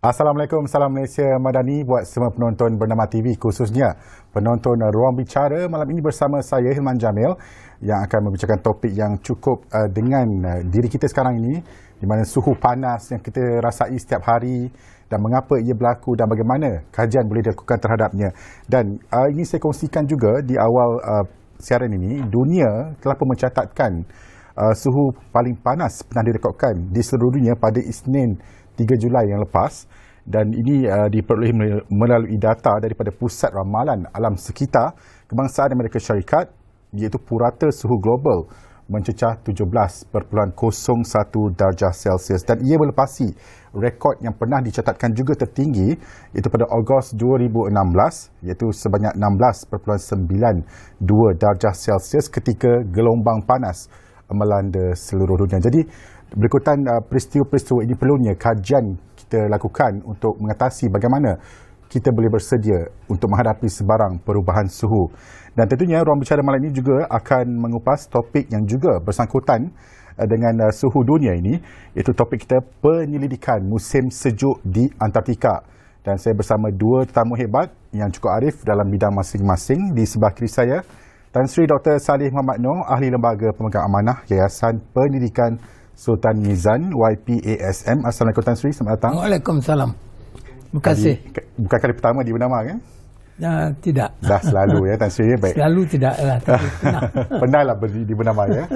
Assalamualaikum, salam Malaysia Madani buat semua penonton Bernama TV, khususnya penonton Ruang Bicara. Malam ini bersama saya Hilman Jamil yang akan membicarakan topik yang cukup dengan diri kita sekarang ini, di mana suhu panas yang kita rasai setiap hari dan mengapa ia berlaku dan bagaimana kajian boleh dilakukan terhadapnya. Dan ini saya kongsikan juga di awal siaran ini, dunia telah pun mencatatkan suhu paling panas pernah direkodkan di seluruh dunia pada Isnin 3 Julai yang lepas, dan ini diperolehi melalui data daripada Pusat Ramalan Alam Sekitar Kebangsaan Amerika Syarikat, iaitu purata suhu global mencecah 17.01 darjah Celsius, dan ia melepasi rekod yang pernah dicatatkan juga tertinggi iaitu pada Ogos 2016 iaitu sebanyak 16.92 darjah Celsius ketika gelombang panas melanda seluruh dunia. Jadi berikutan peristiwa-peristiwa ini perlunya kajian kita lakukan untuk mengatasi bagaimana kita boleh bersedia untuk menghadapi sebarang perubahan suhu. Dan tentunya Ruang Bicara malam ini juga akan mengupas topik yang juga bersangkutan dengan suhu dunia ini, iaitu topik kita penyelidikan musim sejuk di Antartika. Dan saya bersama dua tetamu hebat yang cukup arif dalam bidang masing-masing. Di sebelah kiri saya, Tan Sri Dr. Salih Muhammad Noor, Ahli Lembaga Pemegang Amanah Yayasan Pendidikan Sultan Mizan YPASM. Assalamualaikum Tan Sri, selamat datang. Waalaikumsalam. Terima kasih. Bukan kali pertama di Bernama kan? Tidak. Dah selalu ya Tan Sri. Baik. Selalu tidak lah. Pernahlah di Bernama ya.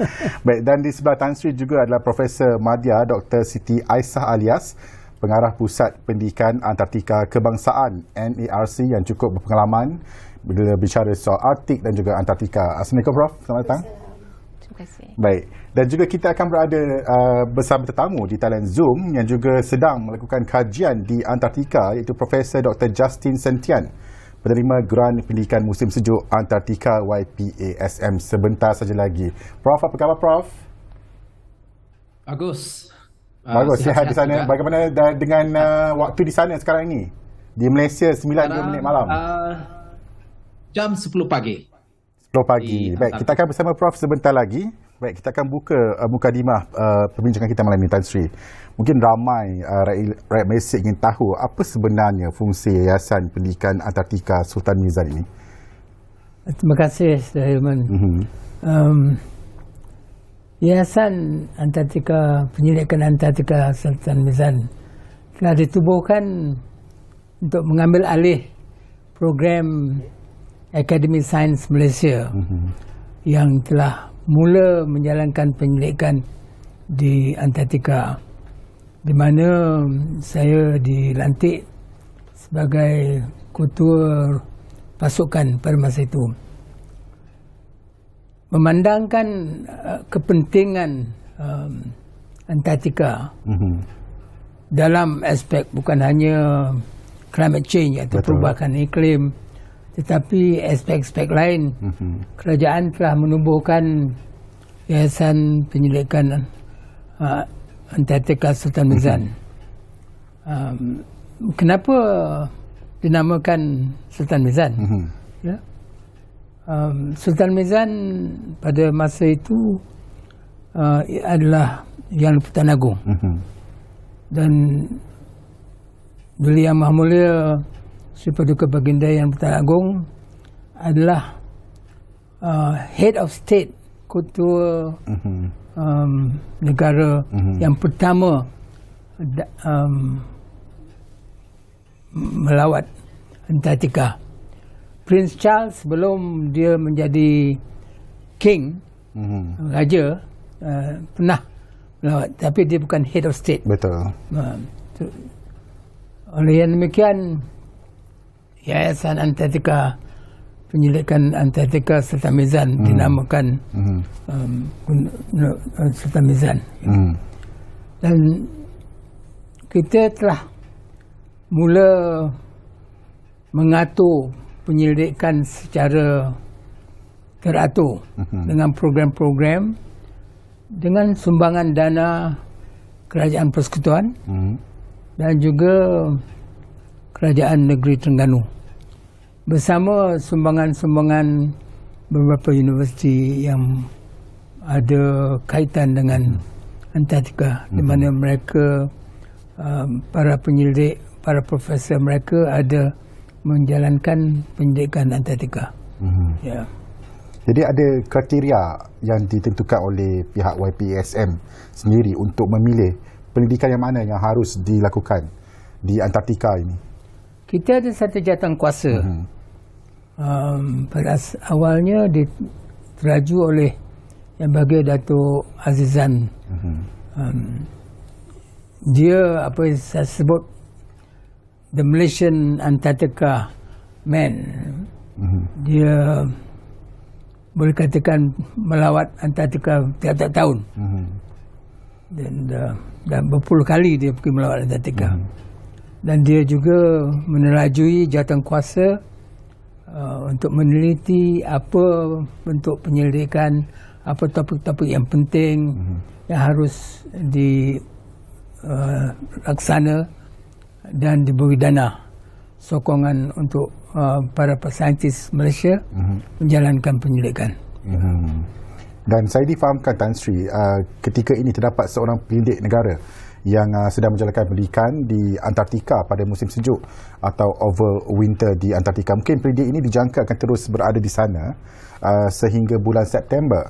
Baik, dan di sebelah Tan Sri juga adalah Profesor Madya Dr. Siti Aisyah Alias, Pengarah Pusat Pendidikan Antartika Kebangsaan NARC yang cukup berpengalaman bila bicara soal Arktik dan juga Antartika. Assalamualaikum Prof. Selamat datang. Terima kasih. Baik, dan juga kita akan berada bersama tetamu di talian Zoom yang juga sedang melakukan kajian di Antartika, iaitu Profesor Dr. Justin Sentian, penerima Geran Pendidikan Musim Sejuk Antartika YPASM. Sebentar saja lagi. Prof, apa khabar Prof? Bagus. Bagus, sihat di sana. Juga. Bagaimana dengan waktu di sana sekarang ini? Di Malaysia 9:02 malam. Jam 10 pagi. 10 pagi. Baik, kita akan bersama Prof sebentar lagi. Baik, kita akan buka mukadimah perbincangan kita malam ini, Tan Sri. Mungkin ramai rakyat Malaysia ingin tahu apa sebenarnya fungsi Yayasan Pendidikan Antartika Sultan Mizan ini. Terima kasih, Saudara Hilman. Yayasan Antartika, Penyelidikan Antartika Sultan Mizan telah ditubuhkan untuk mengambil alih program Akademi Sains Malaysia yang telah mula menjalankan penyelidikan di Antartika, di mana saya dilantik sebagai ketua pasukan pada masa itu. Memandangkan kepentingan Antartika dalam aspek bukan hanya climate change atau perubahan iklim, tetapi aspek-aspek lain, kerajaan telah menubuhkan Yayasan Penyelidikan Antartika Sultan Mizan. Kenapa dinamakan Sultan Mizan? Ya? Sultan Mizan pada masa itu adalah Yang Liputan Agung, dan Beliau Yang Maha Mulia Sri Paduka Baginda Yang Liputan Agung adalah head of state, ketua negara yang pertama melawat Antartika. Prince Charles sebelum dia menjadi king, raja, pernah melawat, tapi dia bukan head of state. Betul. Oleh yang demikian, Yayasan Antartika, Penyelidikan Antartika Sultan Mizan dinamakan Sultan Mizan. Dan kita telah mula mengatur penyelidikan secara teratur dengan program-program dengan sumbangan dana Kerajaan Persekutuan dan juga Kerajaan Negeri Terengganu, bersama sumbangan-sumbangan beberapa universiti yang ada kaitan dengan Antartika, di mana mereka para penyelidik para profesor mereka ada menjalankan pendidikan Antartika. Ya. Jadi ada kriteria yang ditentukan oleh pihak YPSM sendiri untuk memilih pendidikan yang mana yang harus dilakukan di Antartika ini. Kita ada satu jawatan kuasa. Pada awalnya diteraju oleh Yang Berbahagia Datuk Azizan. Dia apa yang saya sebut the Malaysian Antarctica Man. Dia boleh katakan melawat Antartika tiap-tiap tahun. Dan berpuluh kali dia pergi melawat Antartika. Dan dia juga menerajui jawatan kuasa untuk meneliti apa bentuk penyelidikan, apa topik-topik yang penting yang harus dilaksana dan diberi dana sokongan untuk para saintis Malaysia menjalankan penyelidikan. Dan saya difahamkan Tan Sri, ketika ini terdapat seorang penyelidik negara yang sedang menjalankan pendidikan di Antartika pada musim sejuk atau overwinter di Antartika. Mungkin penyelidik ini dijangka akan terus berada di sana sehingga bulan September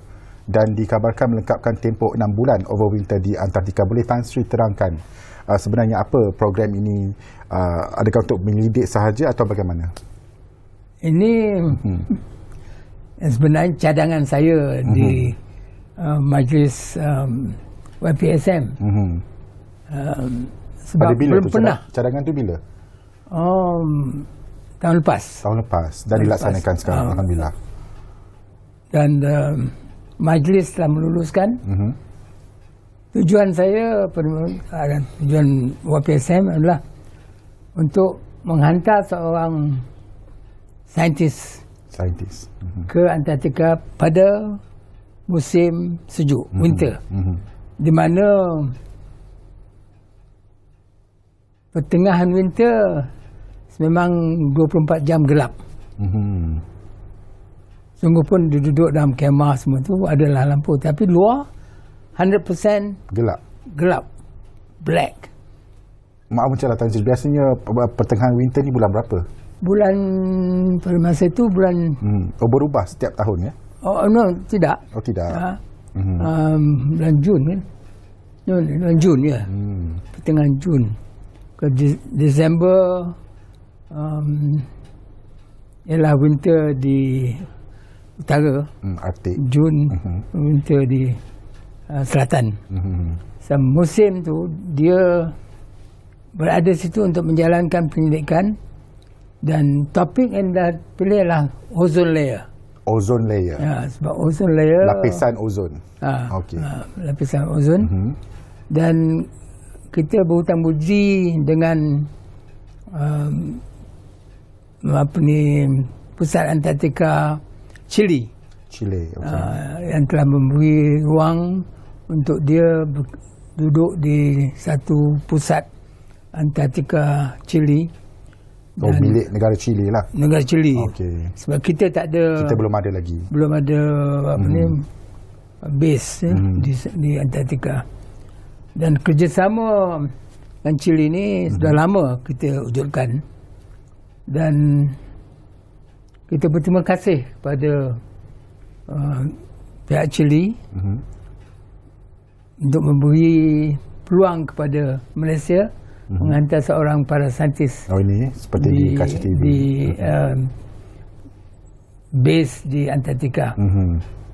dan dikabarkan melengkapkan tempoh 6 bulan overwinter di Antartika. Boleh Tan Sri terangkan sebenarnya apa program ini? Adakah untuk menyelidik sahaja atau bagaimana? Ini sebenarnya cadangan saya di majlis YPSM. Sebab pada bila belum tu pernah. cadangan tu bila? Tahun lepas. Tahun lepas dan dilaksanakan sekarang, alhamdulillah. Dan majlis telah meluluskan. Tujuan saya, tujuan YPSM adalah untuk menghantar seorang saintis ke Antartika pada musim sejuk, winter. Di mana pertengahan winter memang 24 jam gelap. Sungguh pun duduk dalam kemah semua tu adalah lampu, tapi luar 100% gelap, black. Maaf mencela Tan Sri, biasanya pertengahan winter ni bulan berapa? Bulan pada masa itu bulan berubah setiap tahun ya? no, tidak. Oh tidak. Bulan Jun kan? No, bulan Jun ya. Pertengahan Jun ke Disember ialah winter di utara. Arktik. Jun winter di selatan. Musim tu dia berada situ untuk menjalankan penyelidikan dan topik yang dah pilih adalah ozone layer. Ozone layer. Ya, sebab ozone layer lapisan ozon. Okey. Lapisan ozon. Dan kita berhutang budi dengan Pusat Antartika Chile. Yang telah memberi ruang untuk dia duduk di satu pusat Antartika Chile. Milik negara Chile lah. Negara Chile. Okey. Sebab kita tak ada. Kita belum ada lagi. Belum ada base di Antartika. Dan kerjasama dengan Chile ni sudah lama kita wujudkan. Dan kita berterima kasih kepada pihak Chile untuk memberi peluang kepada Malaysia menghantar seorang para saintis ini seperti di KCTV di base di Antartika.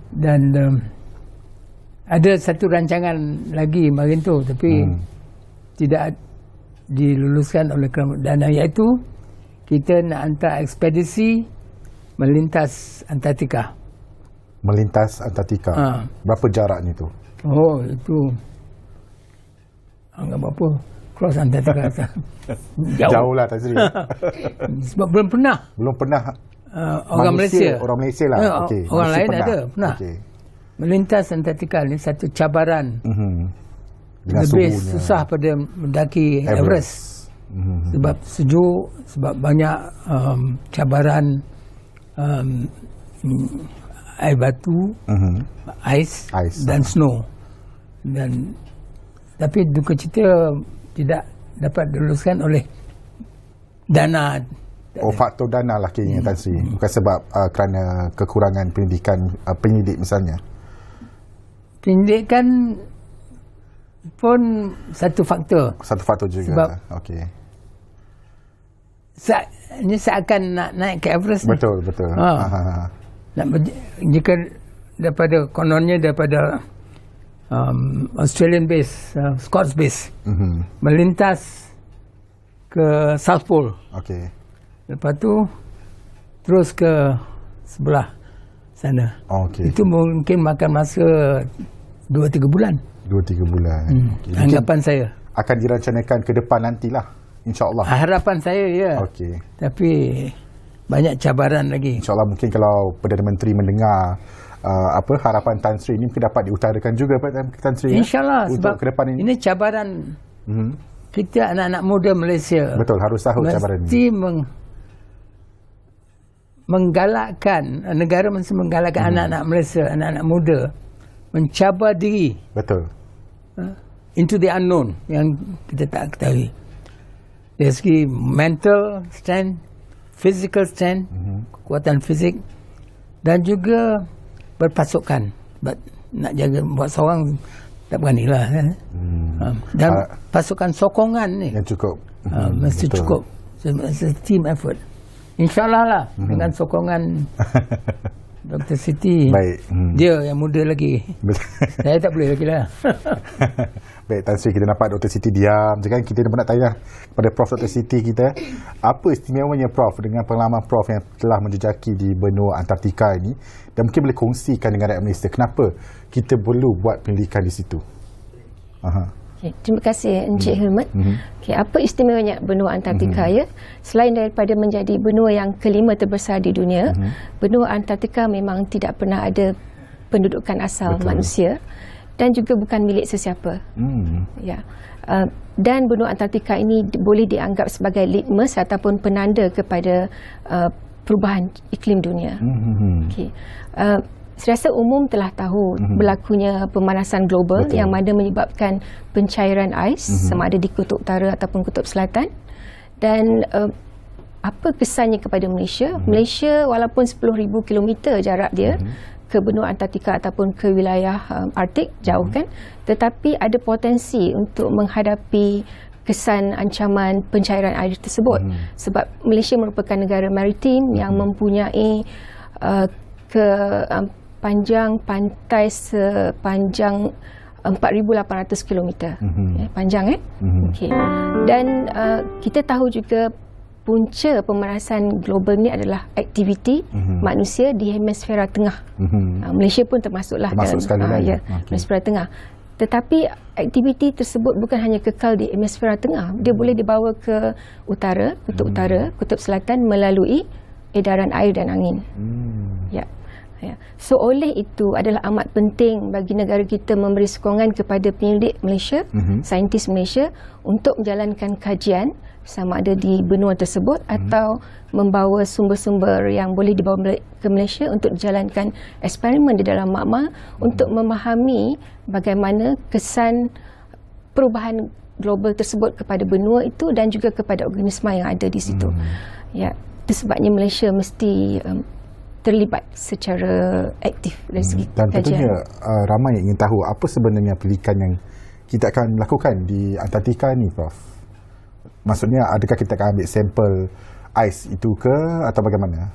Dan ada satu rancangan lagi marin tu, tapi tidak diluluskan oleh Kerajaan, iaitu kita nak hantar ekspedisi melintas Antartika. Berapa jaraknya tu? Itu anggap apa? Cross Antartika. Jauh lah Tan Sri. Sebab belum pernah. Orang Malaysia lah. Orang lain pernah. Melintas Antartika ni satu cabaran. Lebih susah pada mendaki Everest. Sebab sejuk, sebab banyak cabaran air batu, ais dan snow. Tapi duka cita tidak dapat diluluskan oleh dana. Faktor dana lah keinginan Tan Sri, bukan sebab kerana kekurangan pendidikan penyidik misalnya. Pendidikan pun satu faktor. Satu faktor juga. Sebab okey. Ini seakan nak naik ke Everest ni. Betul. Jika daripada kononnya daripada Australian base, Scots base, melintas ke South Pole. Okey. Lepas tu terus ke sebelah sana. Okey. Itu mungkin makan masa 2-3 bulan. 2-3 bulan. Okey. Anggapan saya. Akan dirancangkan ke depan nantilah, insya-Allah. Harapan saya ya. Okey. Tapi banyak cabaran lagi. InsyaAllah mungkin kalau Perdana Menteri mendengar harapan Tan Sri ini mungkin dapat diutarakan juga Pak Tan Sri. InsyaAllah untuk sebab ke depan ini. Ini cabaran kita anak-anak muda Malaysia. Betul, harus sahut cabaran ini. Mesti menggalakkan, negara mesti menggalakkan anak-anak Malaysia, anak-anak muda mencabar diri. Betul. Into the unknown yang kita tak ketahui. Dari segi mental strength, physical strength, kekuatan fizik, dan juga berpasukan. Nak jaga buat seorang tak beranilah. Dan pasukan sokongan ni Yang cukup. mesti betul. cukup. It's a team effort. InsyaAllah lah dengan sokongan Dr. Siti. Baik. Dia yang muda lagi. Saya tak boleh lagi lah. Baik, Tan Sri, kita nampak Dr. Siti diam je kan. Kita nak tanya kepada Prof Dr. Siti kita, apa istimewanya Prof dengan pengalaman Prof yang telah menjejaki di benua Antartika ini, dan mungkin boleh kongsikan dengan rakyat Malaysia kenapa kita perlu buat pendidikan di situ. Okay, terima kasih Encik Hilmat. Okay, apa istimewanya benua Antartika ya? Selain daripada menjadi benua yang kelima terbesar di dunia, benua Antartika memang tidak pernah ada pendudukan asal manusia dan juga bukan milik sesiapa. Ya. Dan benua Antartika ini boleh dianggap sebagai litmus ataupun penanda kepada perubahan iklim dunia. Okay. Saya rasa umum telah tahu berlakunya pemanasan global yang mana menyebabkan pencairan ais sama ada di kutub utara ataupun kutub selatan. Dan apa kesannya kepada Malaysia? Malaysia walaupun 10,000 kilometer jarak dia ke benua Antartika ataupun ke wilayah Arktik, jauh kan, tetapi ada potensi untuk menghadapi kesan ancaman pencairan air tersebut. Sebab Malaysia merupakan negara maritim yang mempunyai panjang pantai sepanjang 4,800 km. Panjang Okay. Dan kita tahu juga punca pemanasan global ni adalah aktiviti manusia di hemisfera tengah. Malaysia pun termasuklah dalam hemisfera tengah. Tetapi aktiviti tersebut bukan hanya kekal di hemisfera tengah, dia boleh dibawa ke utara, kutub selatan melalui edaran air dan angin. Ya. So oleh itu adalah amat penting bagi negara kita memberi sokongan kepada penyelidik Malaysia, saintis Malaysia untuk menjalankan kajian sama ada di benua tersebut atau membawa sumber-sumber yang boleh dibawa ke Malaysia untuk dijalankan eksperimen di dalam makmal untuk memahami bagaimana kesan perubahan global tersebut kepada benua itu dan juga kepada organisma yang ada di situ. Ya, itu sebabnya Malaysia mesti terlibat secara aktif dari segi dan kajian. tentunya ramai yang ingin tahu apa sebenarnya pendidikan yang kita akan lakukan di Antartika ni, Prof. Maksudnya adakah kita akan ambil sampel ais itu ke atau bagaimana?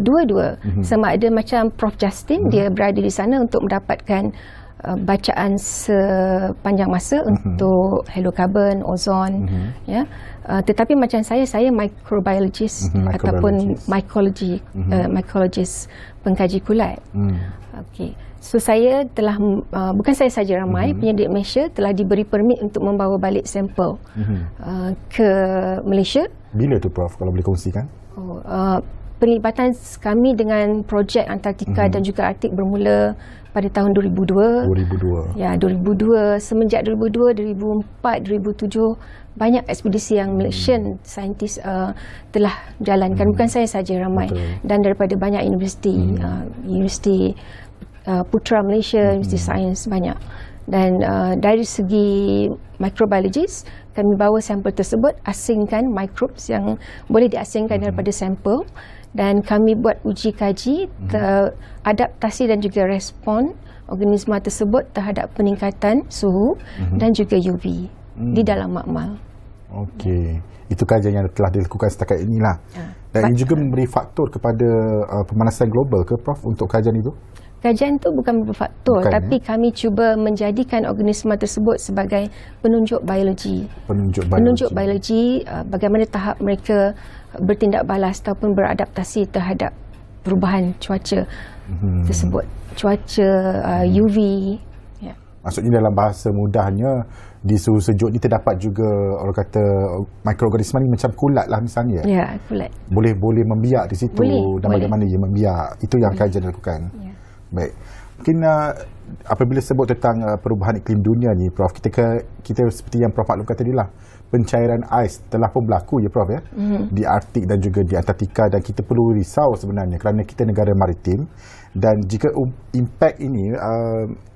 Dua-dua. Sama ada macam Prof Justin, dia berada di sana untuk mendapatkan bacaan sepanjang masa untuk halocarbon, ozon, ya. Tetapi macam saya microbiologist ataupun mycologist, pengkaji kulat. Okey. So saya telah bukan saya saja, ramai penyelidik Malaysia telah diberi permit untuk membawa balik sampel ke Malaysia. Bila tu, Prof, kalau boleh kongsikan? Penglibatan kami dengan projek Antartika dan juga Arktik bermula pada tahun 2002. Ya, 2002. Semenjak 2002, 2004, 2007 banyak ekspedisi yang Malaysian saintis telah jalankan. Bukan saya saja, ramai. Dan daripada banyak universiti, Universiti Putra Malaysia, Universiti Sains, banyak. Dan dari segi microbiologist, kami bawa sampel tersebut, asingkan microbes yang boleh diasingkan daripada sampel, dan kami buat uji kaji adaptasi dan juga respon organisma tersebut terhadap peningkatan suhu dan juga UV di dalam makmal. Okey. Itu kajian yang telah dilakukan setakat inilah. Dan ini juga memberi faktor kepada pemanasan global ke Prof untuk kajian itu? Kajian itu bukan berfaktor, tapi kami cuba menjadikan organisma tersebut sebagai penunjuk biologi. Penunjuk biologi bagaimana tahap mereka bertindak balas ataupun beradaptasi terhadap perubahan cuaca tersebut. Cuaca, UV. Ya. Maksudnya dalam bahasa mudahnya, di suhu sejuk ni terdapat juga orang kata mikroorganisma ni macam kulat lah misalnya. Ya, kulat. Boleh membiak di situ dan bagaimana dia membiak. Itu yang kajian dilakukan. Ya. Baik. Mungkin apabila sebut tentang perubahan iklim dunia ni Prof, kita seperti yang Prof maklumkan tadi lah, pencairan ais telah pun berlaku ya Prof ya, di Arktik dan juga di Antartika, dan kita perlu risau sebenarnya kerana kita negara maritim, dan jika impak ini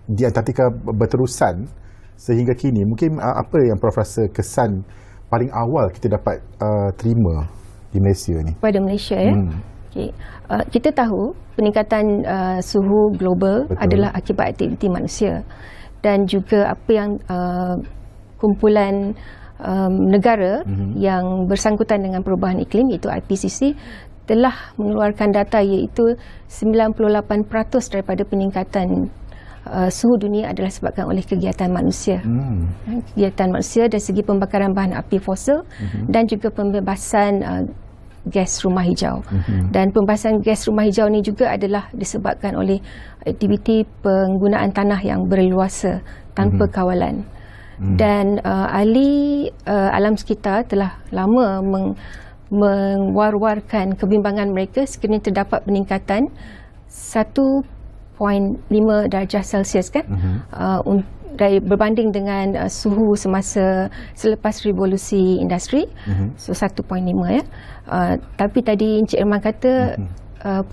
di Antartika berterusan sehingga kini, mungkin apa yang Prof rasa kesan paling awal kita dapat terima di Malaysia ni? Pada Malaysia ya. Okay. Kita tahu peningkatan suhu global adalah akibat aktiviti manusia, dan juga apa yang kumpulan negara yang bersangkutan dengan perubahan iklim, iaitu IPCC, telah mengeluarkan data, iaitu 98% daripada peningkatan suhu dunia adalah disebabkan oleh kegiatan manusia. Kegiatan manusia dari segi pembakaran bahan api fosil dan juga pembebasan gas rumah hijau. Dan pembebasan gas rumah hijau ni juga adalah disebabkan oleh aktiviti penggunaan tanah yang berleluasa tanpa kawalan. Dan ahli alam sekitar telah lama mewar-warkan kebimbangan mereka sekiranya terdapat peningkatan 1.5 darjah Celsius kan, berbanding dengan suhu semasa selepas revolusi industri. So 1.5 ya. Tapi tadi Encik Irman kata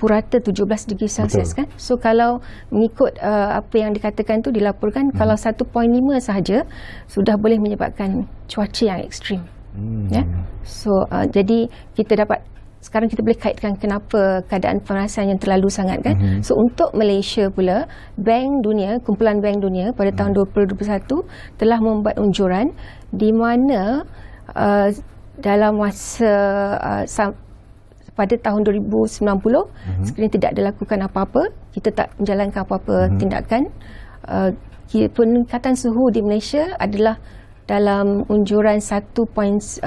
purata 17 degree Celsius. Betul. Kan. So kalau mengikut apa yang dikatakan tu dilaporkan, kalau 1.5 sahaja sudah boleh menyebabkan cuaca yang ekstrim. Ya. So jadi kita dapat, sekarang kita boleh kaitkan kenapa keadaan pemanasan yang terlalu sangat kan. So untuk Malaysia pula, Bank Dunia, kumpulan Bank Dunia pada tahun 2021 telah membuat unjuran di mana dalam masa pada tahun 2090 sekiranya tidak dilakukan apa-apa, kita tak menjalankan apa-apa tindakan, peningkatan suhu di Malaysia adalah dalam unjuran 0.8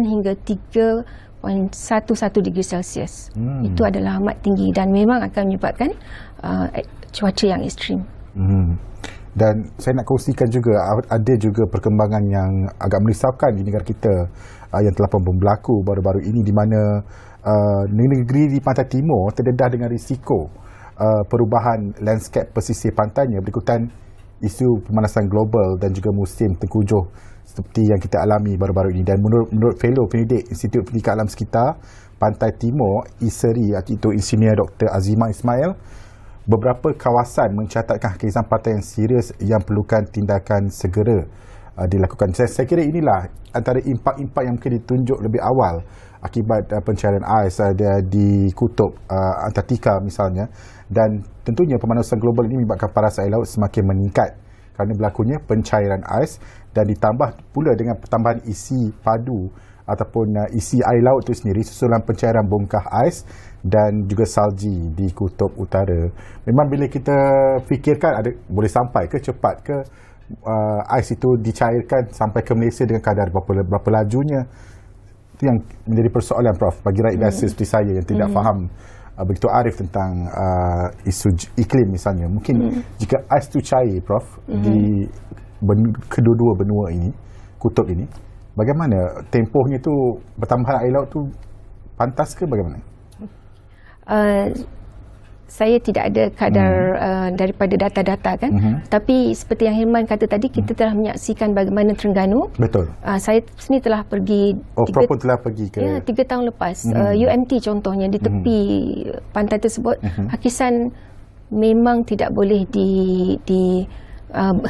hingga 3.11 degree Celsius. Itu adalah amat tinggi dan memang akan menyebabkan cuaca yang ekstrim. Dan saya nak kongsikan juga, ada juga perkembangan yang agak merisaukan di negara kita yang telah pun berlaku baru-baru ini, di mana negeri di pantai timur terdedah dengan risiko perubahan landscape pesisir pantainya berikutan isu pemanasan global dan juga musim tengkujuh seperti yang kita alami baru-baru ini. Dan menurut fellow pendidik Institut Pendidikan Alam Sekitar Pantai Timur ISERI, iaitu Insinyur Dr. Azimah Ismail, beberapa kawasan mencatatkan hakikat pantai yang serius yang perlukan tindakan segera dilakukan. Saya kira inilah antara impak-impak yang mungkin ditunjuk lebih awal akibat pencairan ais di kutub Antartika misalnya. Dan tentunya pemanasan global ini menyebabkan paras air laut semakin meningkat kerana berlakunya pencairan ais, dan ditambah pula dengan pertambahan isi padu ataupun isi air laut itu sendiri susulan pencairan bongkah ais dan juga salji di kutub utara. Memang bila kita fikirkan boleh sampai ke cepat ke ais itu dicairkan sampai ke Malaysia dengan kadar berapa lajunya, itu yang menjadi persoalan Prof bagi rakyat biasa seperti saya yang tidak faham begitu arif tentang isu iklim misalnya. Mungkin jika ais itu cair Prof di kedua-dua benua ini, kutub ini, bagaimana tempohnya tu, pertambahan air laut tu pantas ke bagaimana? Saya tidak ada kadar daripada data-data kan. Tapi seperti yang Hirman kata tadi, kita telah menyaksikan bagaimana Terengganu. Betul. Saya sendiri telah pergi. Prof pun telah pergi ke 3 tahun lepas. UMT contohnya di tepi pantai tersebut, hakisan memang tidak boleh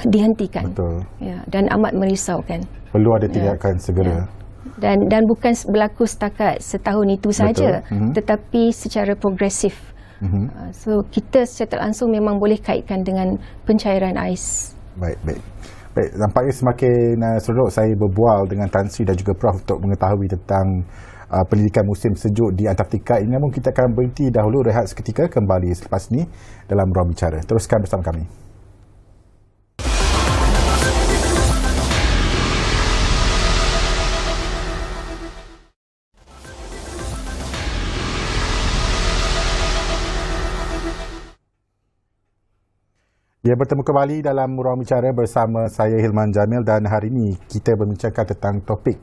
dihentikan. Betul. Ya, dan amat merisaukan. Perlu ada tindakan segera. Dan bukan berlaku setakat setahun itu saja, tetapi secara progresif. So kita secara langsung memang boleh kaitkan dengan pencairan ais. Baik. Nampaknya semakin seronok saya berbual dengan Tan Sri dan juga Prof untuk mengetahui tentang pendidikan musim sejuk di Antartika ini. Namun kita akan berhenti dahulu, rehat seketika, kembali selepas ini dalam Ruang Bicara. Teruskan bersama kami. Ya, bertemu kembali dalam Ruang Bicara bersama saya Hilman Jamil, dan hari ini kita berbincangkan tentang topik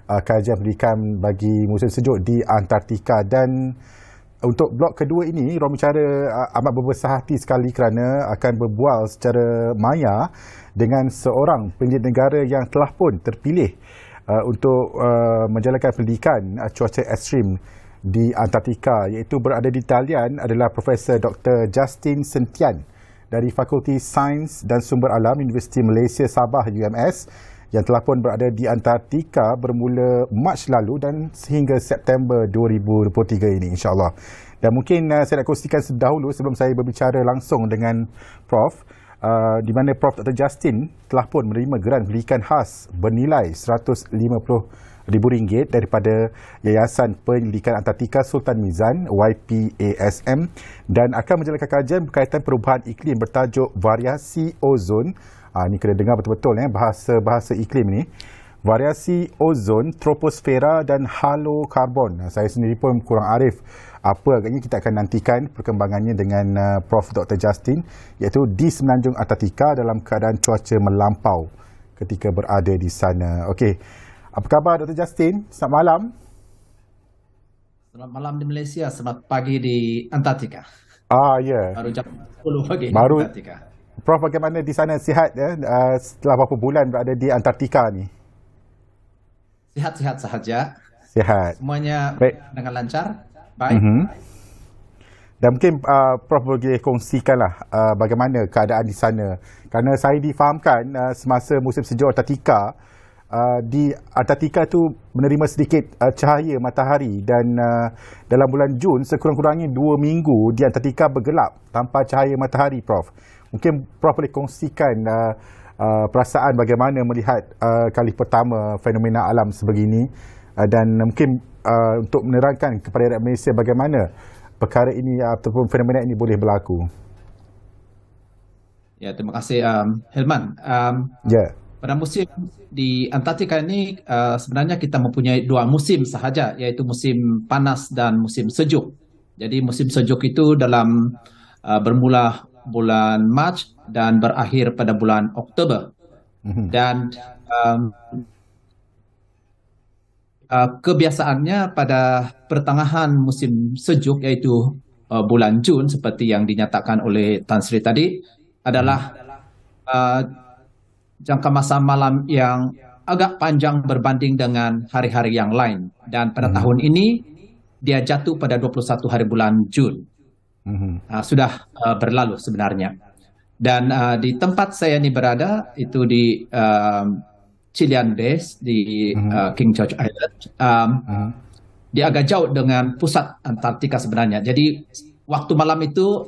kajian pendidikan bagi musim sejuk di Antartika. Dan untuk blok kedua ini, Ruang Bicara amat berbesar hati sekali kerana akan berbual secara maya dengan seorang pendidik negara yang telah pun terpilih untuk menjalankan pendidikan cuaca ekstrim di Antartika, iaitu berada di talian adalah Profesor Dr. Justin Sentian dari Fakulti Sains dan Sumber Alam Universiti Malaysia Sabah UMS, yang telah pun berada di Antartika bermula Mac lalu dan sehingga September 2023 ini, insya-Allah. Dan mungkin saya nak kongsikan sedahulu sebelum saya berbicara langsung dengan Prof, di mana Prof Dr. Justin telah pun menerima geran pendidikan khas bernilai RM150,000 daripada Yayasan Penyelidikan Antartika Sultan Mizan YPASM, dan akan menjalankan kajian berkaitan perubahan iklim bertajuk variasi ozon. Ini kena dengar betul-betul bahasa iklim ni. Variasi ozon, troposfera dan halokarbon. Saya sendiri pun kurang arif apa agaknya. Kita akan nantikan perkembangannya dengan Prof Dr. Justin, iaitu di Semenanjung Antartika dalam keadaan cuaca melampau ketika berada di sana. Okey. Apa khabar Dr. Justin? Selamat malam. Selamat malam di Malaysia, selamat pagi di Antartika. Ya. Baru jam 10 pagi di Baru. Antartika. Prof, bagaimana di sana, sihat ya? Setelah berapa bulan berada di Antartika ni? Sihat-sihat sahaja. Sihat. Semuanya Baik. dengan lancar. Baik. Dan mungkin Prof boleh kongsikanlah bagaimana keadaan di sana. Kerana saya difahamkan semasa musim sejuk Antartika, di Antartika tu menerima sedikit cahaya matahari, dan dalam bulan Jun sekurang-kurangnya 2 minggu di Antartika bergelap tanpa cahaya matahari, Prof. Mungkin Prof boleh kongsikan perasaan bagaimana melihat kali pertama fenomena alam sebegini, dan mungkin untuk menerangkan kepada rakyat Malaysia bagaimana perkara ini ataupun fenomena ini boleh berlaku. Ya, terima kasih Hilman. Pada musim di Antartika ini sebenarnya kita mempunyai 2 musim sahaja, iaitu musim panas dan musim sejuk. Jadi musim sejuk itu bermula bulan Mac dan berakhir pada bulan Oktober. Dan kebiasaannya pada pertengahan musim sejuk, iaitu bulan Jun, seperti yang dinyatakan oleh Tan Sri tadi, adalah jangka masa malam yang agak panjang berbanding dengan hari-hari yang lain. Dan pada tahun ini, dia jatuh pada 21 hari bulan Jun. Sudah berlalu sebenarnya. Dan di tempat saya ini berada, itu di Chilean Base, di King George Island. Dia agak jauh dengan pusat Antartika sebenarnya. Jadi waktu malam itu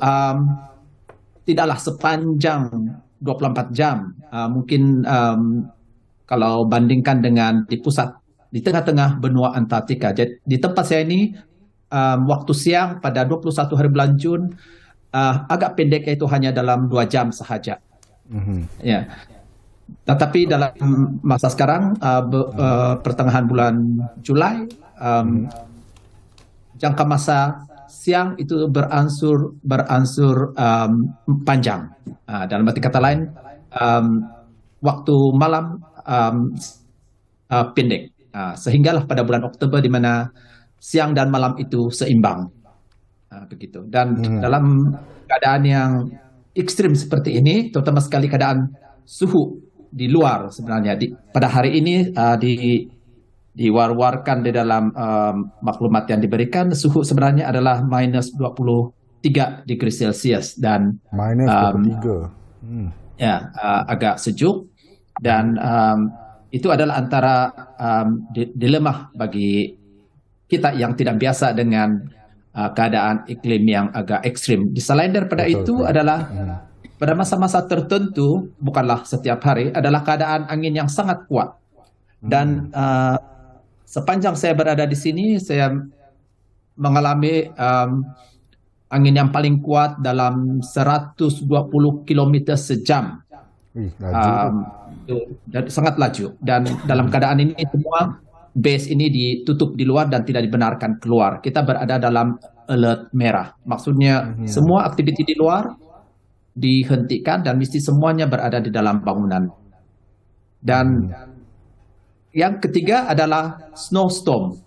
tidaklah sepanjang 24 jam. Mungkin kalau bandingkan dengan di pusat, di tengah-tengah benua Antartika. Jadi di tempat saya ini, waktu siang pada 21 hari bulan Jun agak pendek, yaitu hanya dalam 2 jam sahaja. Ya. Tetapi dalam masa sekarang, pertengahan bulan Julai, jangka masa siang itu beransur panjang. Dalam arti kata lain, waktu malam pendek. Sehinggalah pada bulan Oktober di mana siang dan malam itu seimbang. Begitu. Dan dalam keadaan yang ekstrim seperti ini, terutama sekali keadaan suhu di luar sebenarnya, pada hari ini diwar-warkan di dalam maklumat yang diberikan, suhu sebenarnya adalah minus 23 degree Celsius, dan minus 23. ya agak sejuk dan itu adalah antara dilema bagi kita yang tidak biasa dengan keadaan iklim yang agak ekstrim. Selain daripada Betul, itu betul. adalah pada masa-masa tertentu, bukanlah setiap hari, adalah keadaan angin yang sangat kuat. Dan sepanjang saya berada di sini, saya mengalami angin yang paling kuat dalam 120 km sejam. Laju tu. Dan sangat laju. Dan dalam keadaan ini semua base ini ditutup di luar dan tidak dibenarkan keluar. Kita berada dalam alert merah. Maksudnya semua aktiviti di luar dihentikan dan mesti semuanya berada di dalam bangunan. Dan yang ketiga adalah snowstorm.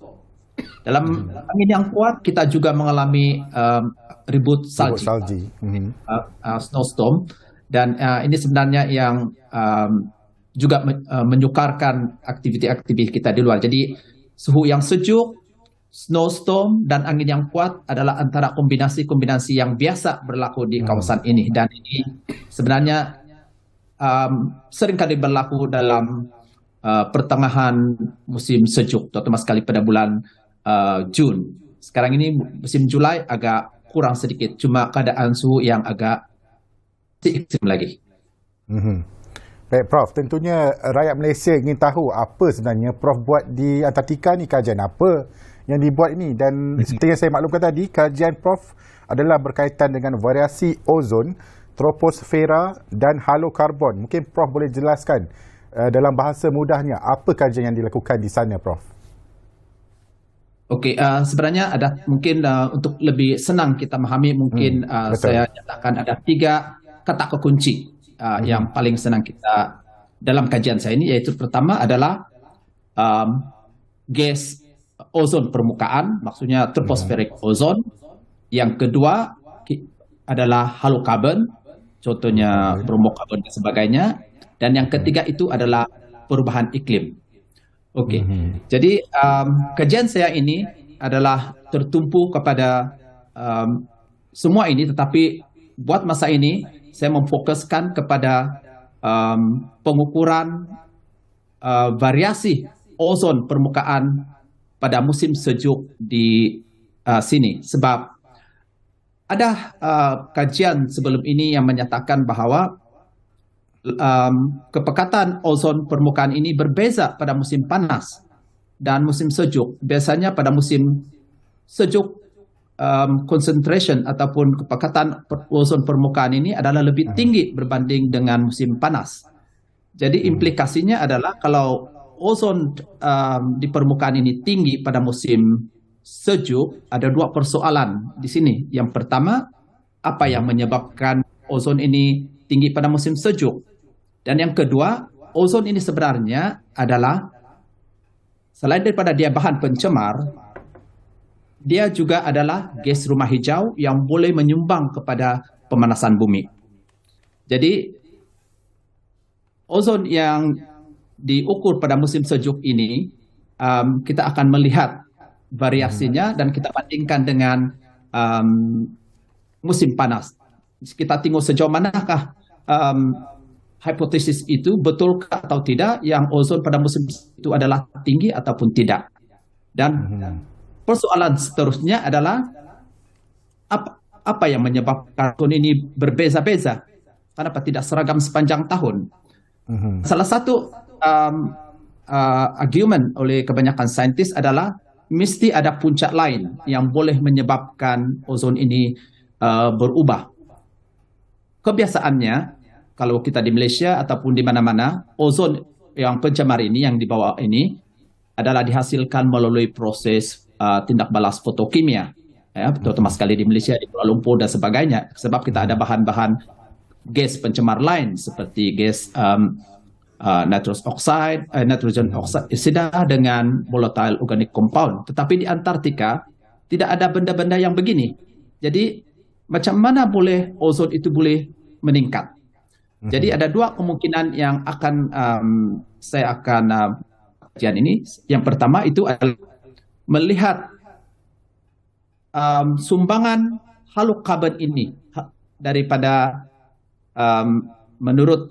Dalam angin yang kuat kita juga mengalami ribut salji. Snowstorm. Dan ini sebenarnya yang juga menyukarkan aktiviti-aktiviti kita di luar. Jadi suhu yang sejuk, snowstorm, dan angin yang kuat adalah antara kombinasi-kombinasi yang biasa berlaku di kawasan ini. Dan ini sebenarnya seringkali berlaku dalam pertengahan musim sejuk, terutama sekali pada bulan Jun. Sekarang ini musim Julai agak kurang sedikit, cuma keadaan suhu yang agak ekstrim lagi. Baik Prof, tentunya rakyat Malaysia ingin tahu apa sebenarnya Prof buat di Antartika ni, kajian apa yang dibuat ini, dan seperti yang saya maklumkan tadi, kajian Prof adalah berkaitan dengan variasi ozon, troposfera dan halokarbon. Mungkin Prof boleh jelaskan dalam bahasa mudahnya apa kajian yang dilakukan di sana, Prof? Okey, sebenarnya ada mungkin untuk lebih senang kita memahami, mungkin saya nyatakan ada 3 kata kunci yang paling senang kita dalam kajian saya ini, yaitu pertama adalah gas ozon permukaan, maksudnya tropospheric ozone. Yang kedua adalah halokarbon, contohnya bromokarbon dan sebagainya. Dan yang ketiga itu adalah perubahan iklim. Okey, jadi kajian saya ini adalah tertumpu kepada semua ini, tetapi buat masa ini saya memfokuskan kepada pengukuran variasi ozon permukaan pada musim sejuk di sini. Sebab ada kajian sebelum ini yang menyatakan bahawa kepekatan ozon permukaan ini berbeza pada musim panas dan musim sejuk. Biasanya pada musim sejuk concentration ataupun kepekatan ozon permukaan ini adalah lebih tinggi berbanding dengan musim panas. Jadi implikasinya adalah kalau ozon di permukaan ini tinggi pada musim sejuk, ada 2 persoalan di sini. Yang pertama, apa yang menyebabkan ozon ini tinggi pada musim sejuk? Dan yang kedua, ozon ini sebenarnya adalah selain daripada dia bahan pencemar, dia juga adalah gas rumah hijau yang boleh menyumbang kepada pemanasan bumi. Jadi, ozon yang diukur pada musim sejuk ini, kita akan melihat variasinya dan kita bandingkan dengan musim panas. Kita tengok sejauh manakah hipotesis itu betulkah atau tidak yang ozon pada musim itu adalah tinggi ataupun tidak. Dan persoalan seterusnya adalah apa yang menyebabkan ozon ini berbeza-beza? Kenapa tidak seragam sepanjang tahun? Salah satu argumen oleh kebanyakan saintis adalah mesti ada puncak lain yang boleh menyebabkan ozon ini berubah. Kebiasaannya, kalau kita di Malaysia ataupun di mana-mana, ozon yang pencemar ini, yang dibawa ini, adalah dihasilkan melalui proses tindak balas fotokimia. Ya, terutama sekali di Malaysia, di Kuala Lumpur dan sebagainya. Sebab kita ada bahan-bahan gas pencemar lain seperti gas nitrogen oksida dengan volatile organic compound. Tetapi di Antartika tidak ada benda-benda yang begini. Jadi macam mana boleh ozon itu boleh meningkat? Jadi ada 2 kemungkinan yang akan saya akan kajian ini. Yang pertama itu adalah melihat sumbangan halokarbon ini daripada menurut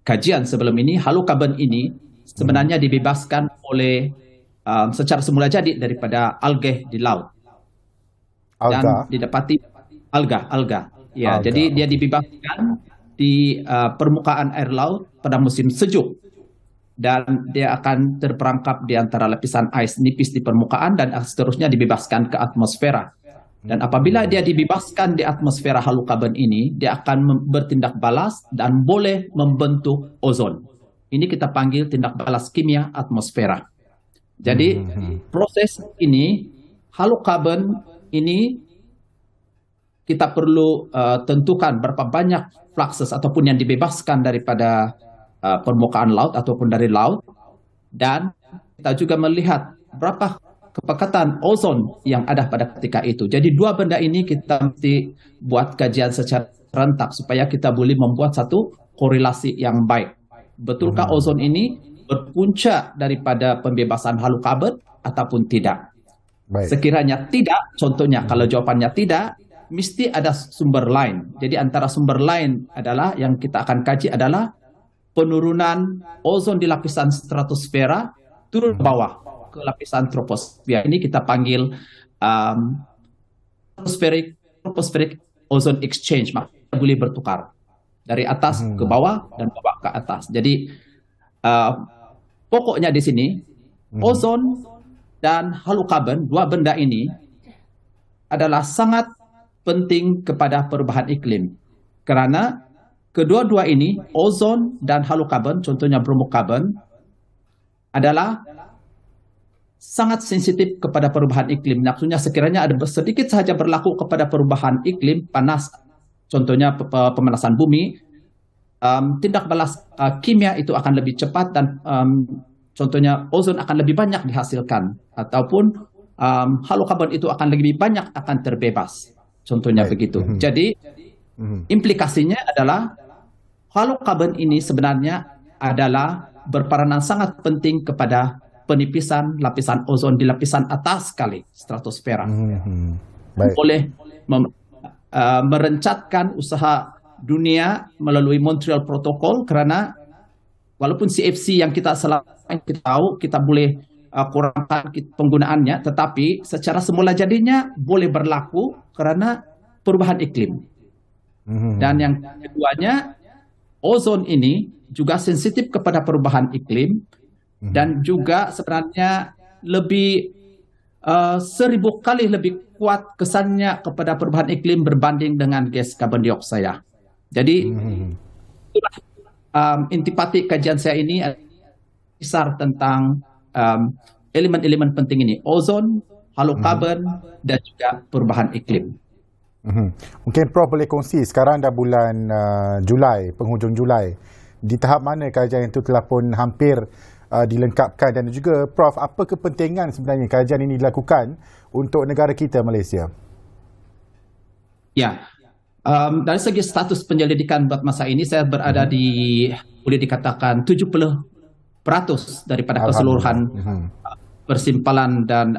kajian sebelum ini, halokarbon ini sebenarnya dibebaskan oleh secara semula jadi daripada algae di laut. Dan Alga. didapati alga. Ya, Alga, jadi dia dibebaskan di permukaan air laut pada musim sejuk. Dan dia akan terperangkap di antara lapisan ais nipis di permukaan dan seterusnya dibebaskan ke atmosfera. Dan apabila dia dibebaskan di atmosfera halokarbon ini, dia akan bertindak balas dan boleh membentuk ozon. Ini kita panggil tindak balas kimia atmosfera. Jadi proses ini, halokarbon ini kita perlu tentukan berapa banyak fluxes ataupun yang dibebaskan daripada permukaan laut ataupun dari laut, dan kita juga melihat berapa kepekatan ozon yang ada pada ketika itu. Jadi dua benda ini kita mesti buat kajian secara rentak supaya kita boleh membuat satu korelasi yang baik. Betulkah ozon ini berpunca daripada pembebasan halokarbon ataupun tidak? Baik. Sekiranya tidak, contohnya kalau jawabannya tidak, mesti ada sumber lain. Jadi antara sumber lain adalah yang kita akan kaji adalah penurunan ozon di lapisan stratosfera turun ke bawah ke lapisan troposfer. Ini kita panggil tropospheric ozone exchange, makanya boleh bertukar dari atas ke bawah dan bawah ke atas. Jadi pokoknya di sini ozon dan halokarbon, dua benda ini adalah sangat penting kepada perubahan iklim. Kerana kedua-dua ini, ozon dan halokarbon, contohnya bromokarbon, adalah sangat sensitif kepada perubahan iklim. Maksudnya sekiranya ada sedikit saja berlaku kepada perubahan iklim, panas, contohnya pemanasan bumi, tindak balas kimia itu akan lebih cepat dan contohnya ozon akan lebih banyak dihasilkan, ataupun halokarbon itu akan lebih banyak akan terbebas. Contohnya begitu. Jadi implikasinya adalah halokarbon ini sebenarnya adalah berperanan sangat penting kepada penipisan lapisan ozon di lapisan atas sekali, stratosfera. Baik. Boleh merencatkan usaha dunia melalui Montreal Protocol, kerana walaupun CFC yang kita tahu kita boleh kurangkan penggunaannya, tetapi secara semula jadinya boleh berlaku kerana perubahan iklim. Dan yang keduanya, ozon ini juga sensitif kepada perubahan iklim dan juga sebenarnya lebih 1000 kali lebih kuat kesannya kepada perubahan iklim berbanding dengan gas karbon dioksida. Jadi itulah intipati kajian saya ini besar tentang elemen-elemen penting ini, ozon, halokarbon, dan juga perubahan iklim. Mungkin Prof boleh kongsi, sekarang dah bulan Julai, penghujung Julai. Di tahap mana kajian itu telah pun hampir dilengkapkan, dan juga Prof, apa kepentingan sebenarnya kajian ini dilakukan untuk negara kita, Malaysia? Ya, dari segi status penyelidikan buat masa ini, saya berada di, boleh dikatakan 70% daripada keseluruhan persimpalan dan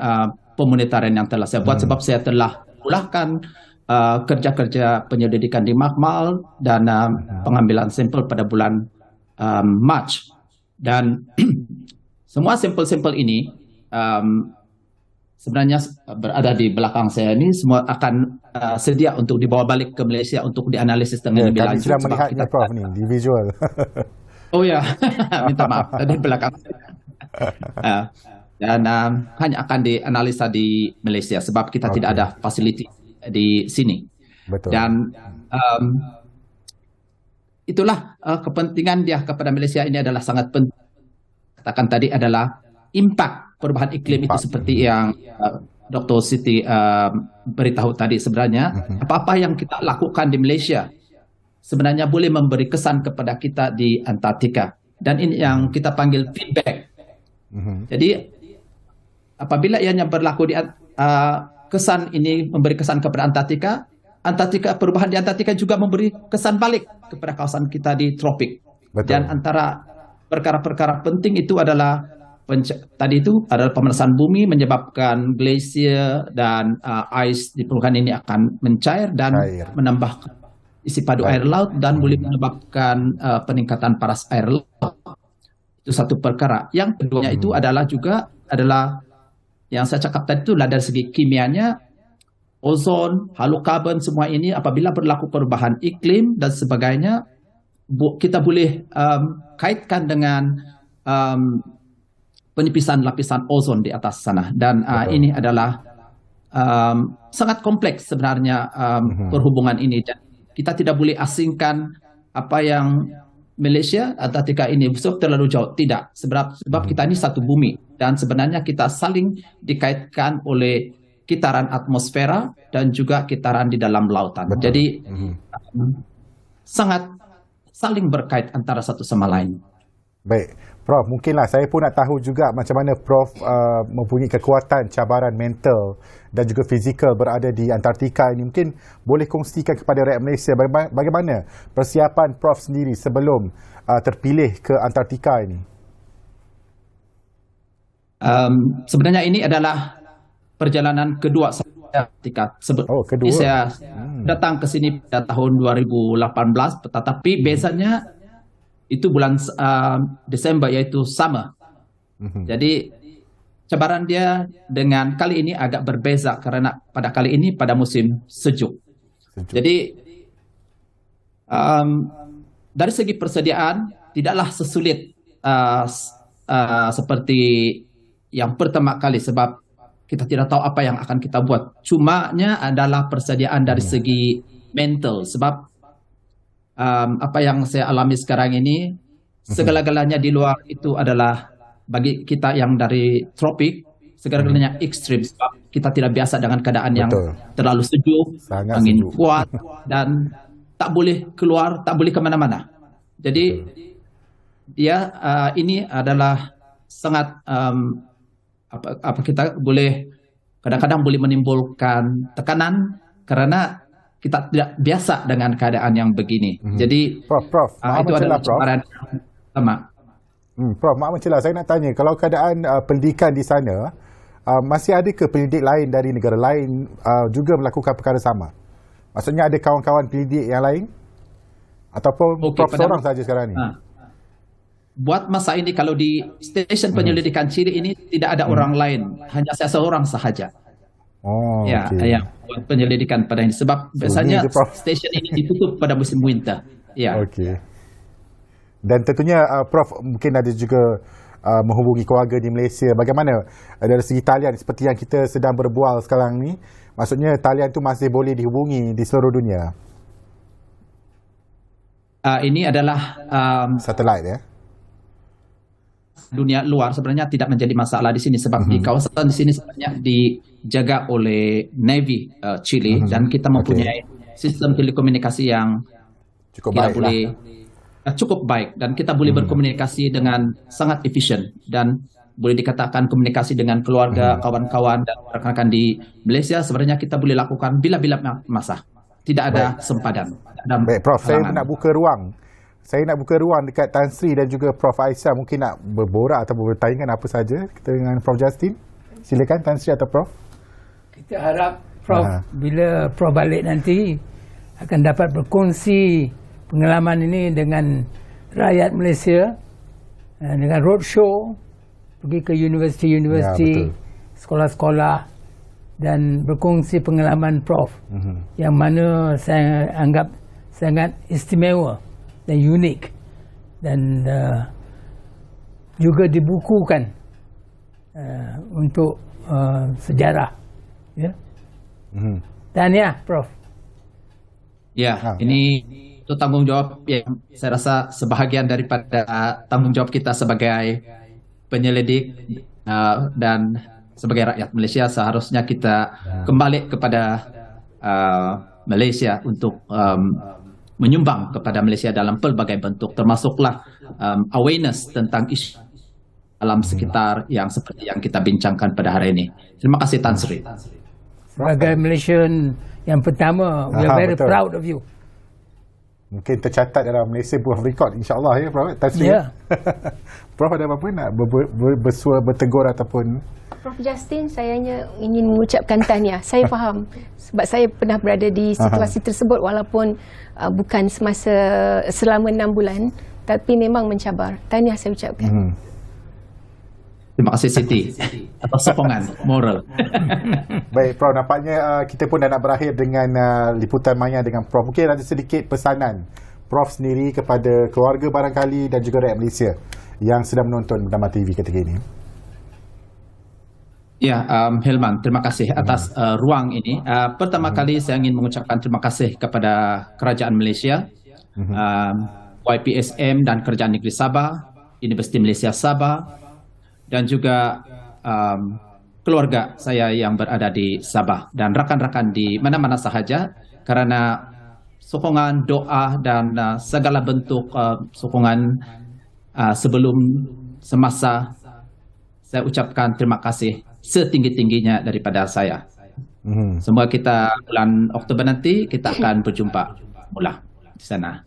pemonitoran yang telah saya buat, sebab saya telah mulakan kerja-kerja penyelidikan di Makmal dan pengambilan sampel pada bulan Mac. Dan semua sampel-sampel ini sebenarnya berada di belakang saya ini, semua akan sedia untuk dibawa balik ke Malaysia untuk dianalisis dengan lebih lanjut. Kami sudah melihatnya Prof ni di visual. Oh ya, minta maaf tadi belakang. Dan hanya akan dianalisa di Malaysia sebab kita tidak ada fasiliti di sini. Betul. Dan itulah kepentingan dia kepada Malaysia ini adalah sangat penting. Katakan tadi adalah impak perubahan iklim itu seperti yang Dr. Siti beritahu tadi. Sebenarnya apa-apa yang kita lakukan di Malaysia sebenarnya boleh memberi kesan kepada kita di Antartika, dan ini yang kita panggil feedback. Jadi apabila ianya berlaku di kesan ini memberi kesan kepada Antartika, perubahan di Antartika juga memberi kesan balik kepada kawasan kita di tropik. Betul. Dan antara perkara-perkara penting itu adalah tadi itu adalah pemanasan bumi menyebabkan glasier dan ais di permukaan ini akan mencair dan menambah isi padu air laut dan boleh menyebabkan peningkatan paras air laut. Itu satu perkara. Yang keduanya itu adalah yang saya cakap tadi itu dari segi kimianya, ozon, halokarbon, semua ini apabila berlaku perubahan iklim dan sebagainya, kita boleh kaitkan dengan penipisan lapisan ozon di atas sana. Dan ini adalah sangat kompleks sebenarnya perhubungan ini. Dan kita tidak boleh asingkan apa yang Malaysia Antartika ini terlalu jauh. Tidak, sebab kita ini satu bumi. Dan sebenarnya kita saling dikaitkan oleh kitaran atmosfera dan juga kitaran di dalam lautan. Betul. Jadi sangat saling berkait antara satu sama lain. Baik, Prof, mungkinlah saya pun nak tahu juga macam mana Prof mempunyai kekuatan cabaran mental dan juga fizikal berada di Antartika ini. Mungkin boleh kongsikan kepada rakyat Malaysia bagaimana persiapan Prof sendiri sebelum terpilih ke Antartika ini. Sebenarnya ini adalah perjalanan kedua saya ketika kedua. Saya datang ke sini pada tahun 2018, tetapi biasanya itu bulan Desember, yaitu summer. Jadi cabaran dia dengan kali ini agak berbeza karena pada kali ini pada musim sejuk. Jadi dari segi persediaan tidaklah sesulit seperti yang pertama kali, sebab kita tidak tahu apa yang akan kita buat. Cumanya adalah persediaan dari segi mental, sebab apa yang saya alami sekarang ini, segala-galanya di luar itu adalah bagi kita yang dari tropik, segala-galanya ekstrim. Sebab kita tidak biasa dengan keadaan yang terlalu sejuk, angin kuat, dan tak boleh keluar, tak boleh kemana-mana. Jadi dia ini adalah sangat kita boleh kadang-kadang boleh menimbulkan tekanan karena kita tidak biasa dengan keadaan yang begini. Jadi Prof, itu adalah cabaran pertama. Prof, maaf mencelah, saya nak tanya, kalau keadaan pendidikan di sana, masih ada ke pendidik lain dari negara lain juga melakukan perkara sama? Maksudnya ada kawan-kawan pendidik yang lain? Ataupun Prof seorang saja sekarang ni? Buat masa ini, kalau di stesen penyelidikan Chili ini tidak ada orang lain, hanya saya seorang sahaja. Yang buat penyelidikan pada ini. Sebab biasanya stesen ini ditutup pada musim winter. Dan tentunya Prof mungkin ada juga menghubungi keluarga di Malaysia. Bagaimana dari segi talian seperti yang kita sedang berbual sekarang ni? Maksudnya talian tu masih boleh dihubungi di seluruh dunia? Ini adalah satelit ya? Dunia luar sebenarnya tidak menjadi masalah di sini, sebab di kawasan di sini sebenarnya dijaga oleh Navy Chile, dan kita mempunyai sistem telekomunikasi yang cukup baik, dan kita boleh berkomunikasi dengan sangat efisien, dan boleh dikatakan komunikasi dengan keluarga, kawan-kawan dan rekan-rekan di Malaysia sebenarnya kita boleh lakukan bila-bila masa. Tidak ada sempadan. Baik, Prof, saya nak buka ruang. Saya nak buka ruang dekat Tan Sri dan juga Prof Aisyah, mungkin nak berborak atau bertaingan apa saja kita dengan Prof Justin. Silakan Tan Sri atau Prof. Kita harap Prof bila Prof balik nanti akan dapat berkongsi pengalaman ini dengan rakyat Malaysia, dengan roadshow, pergi ke universiti-universiti, sekolah-sekolah, dan berkongsi pengalaman Prof yang mana saya anggap sangat istimewa dan unik, dan juga dibukukan untuk sejarah. Tahniah, Prof. Ini itu tanggungjawab yang saya rasa sebahagian daripada tanggungjawab kita sebagai penyelidik dan sebagai rakyat Malaysia. Seharusnya kita kembali kepada Malaysia untuk menyumbang kepada Malaysia dalam pelbagai bentuk, termasuklah awareness tentang isu alam sekitar yang seperti yang kita bincangkan pada hari ini. Terima kasih Tan Sri. Sebagai Malaysian yang pertama, we are very proud of you. Mungkin tercatat dalam Malaysia Book of Record, insyaAllah ya Prof. Tan Sri. Ya. Prof ada apa-apa nak bersuara, bertegur ataupun? Prof Justin, saya hanya ingin mengucapkan tahniah. Saya faham sebab saya pernah berada di situasi tersebut walaupun bukan selama 6 bulan, tapi memang mencabar. Tahniah saya ucapkan. Terima kasih Siti atas sokongan moral. Baik Prof, nampaknya kita pun dah nak berakhir dengan liputan Maya dengan Prof. Mungkin ada sedikit pesanan Prof sendiri kepada keluarga barangkali dan juga rakyat Malaysia yang sedang menonton Bernama TV ketika ini. Ya, Hilman, terima kasih atas ruang ini. Pertama kali saya ingin mengucapkan terima kasih kepada Kerajaan Malaysia, YPSM dan Kerajaan Negeri Sabah, Universiti Malaysia Sabah, dan juga keluarga saya yang berada di Sabah dan rakan-rakan di mana-mana sahaja, kerana sokongan, doa dan segala bentuk sokongan sebelum semasa, saya ucapkan terima kasih setinggi-tingginya daripada saya. Semoga kita bulan Oktober nanti kita akan berjumpa mula di sana.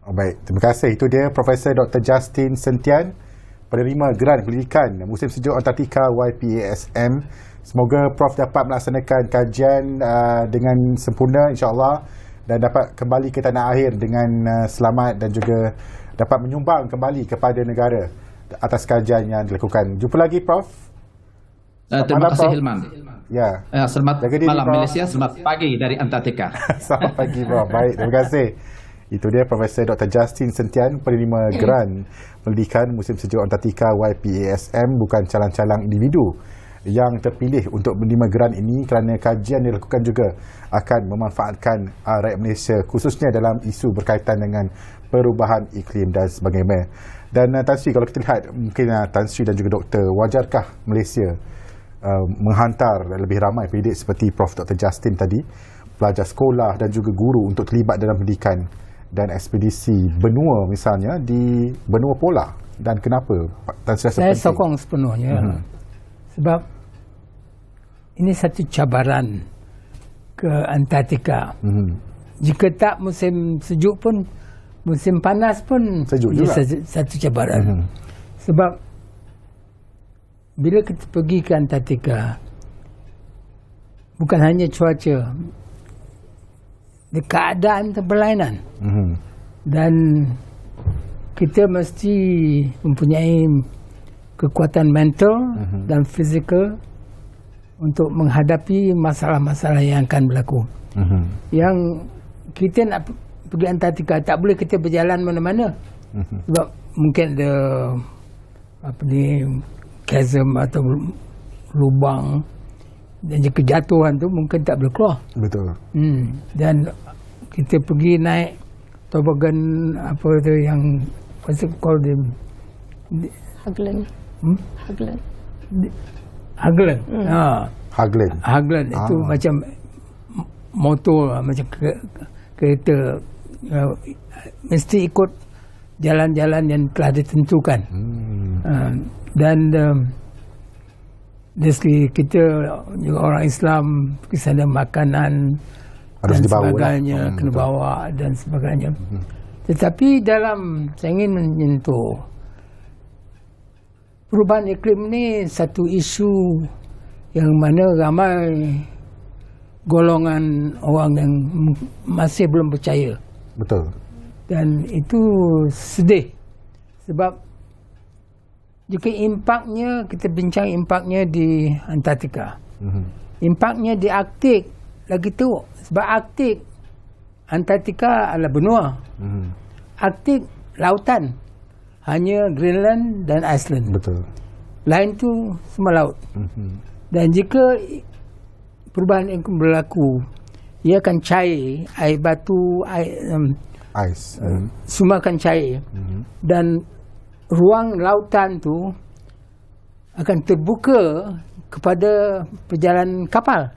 Baik, terima kasih. Itu dia Profesor Dr. Justin Sentian, penerima Geran Pendidikan Musim Sejuk Antartika YPASM. Semoga Prof dapat melaksanakan kajian dengan sempurna insya-Allah dan dapat kembali ke tanah air dengan selamat dan juga dapat menyumbang kembali kepada negara atas kajian yang dilakukan. Jumpa lagi Prof. Terima kasih Hilman. Ya. Selamat malam Malaysia, selamat pagi dari Antartika. Selamat pagi Prof. Baik, terima kasih. Itu dia Profesor Dr. Justin Sentian, penerima Geran Pendidikan Musim Sejuk Antartika YPASM, bukan calang-calang individu yang terpilih untuk menerima geran ini kerana kajian yang dilakukan juga akan memanfaatkan rakyat Malaysia khususnya dalam isu berkaitan dengan perubahan iklim dan sebagainya. Dan Tan Sri, kalau kita lihat mungkin Tan Sri dan juga Doktor, wajarkah Malaysia menghantar lebih ramai pendidik seperti Prof Dr. Justin tadi, pelajar sekolah dan juga guru untuk terlibat dalam pendidikan dan ekspedisi benua misalnya di benua polar, dan kenapa Tan Sri rasa Saya penting? sokong sepenuhnya. Sebab ini satu cabaran ke Antartika. Jika tak musim sejuk pun, musim panas pun Sejuk ia juga. satu cabaran. Sebab bila kita pergi ke Antartika, bukan hanya cuaca, keadaan berlainan. Dan kita mesti mempunyai kekuatan mental dan fizikal untuk menghadapi masalah-masalah yang akan berlaku. Yang kita nak pergi Antartika, tak boleh kita berjalan mana-mana. Sebab mungkin ada chasm atau lubang, dan jika jatuhan tu mungkin tak boleh keluar. Betul. Dan kita pergi naik tobogan apa tu yang what's it called, Haglen. Haglen. Haglen. Haglen itu macam motor, macam kereta, mesti ikut jalan-jalan yang telah ditentukan. Dan dari segi kita juga orang Islam, pergi sana makanan Harus dan dibawa sebagainya, lah. kena bawa dan sebagainya. Tetapi saya ingin menyentuh perubahan iklim ni satu isu yang mana ramai golongan orang yang masih belum percaya. Betul. Dan itu sedih. Sebab jika impaknya, kita bincang impaknya di Antartika. Impaknya di Arktik lagi teruk. Sebab Arktik, Antartika adalah benua. Arktik lautan. Hanya Greenland dan Iceland. Betul. Lain tu semua laut. Dan jika perubahan iklim berlaku, ia akan cair, air batu, Ais. semua akan cair. Dan ruang lautan tu akan terbuka kepada perjalanan kapal.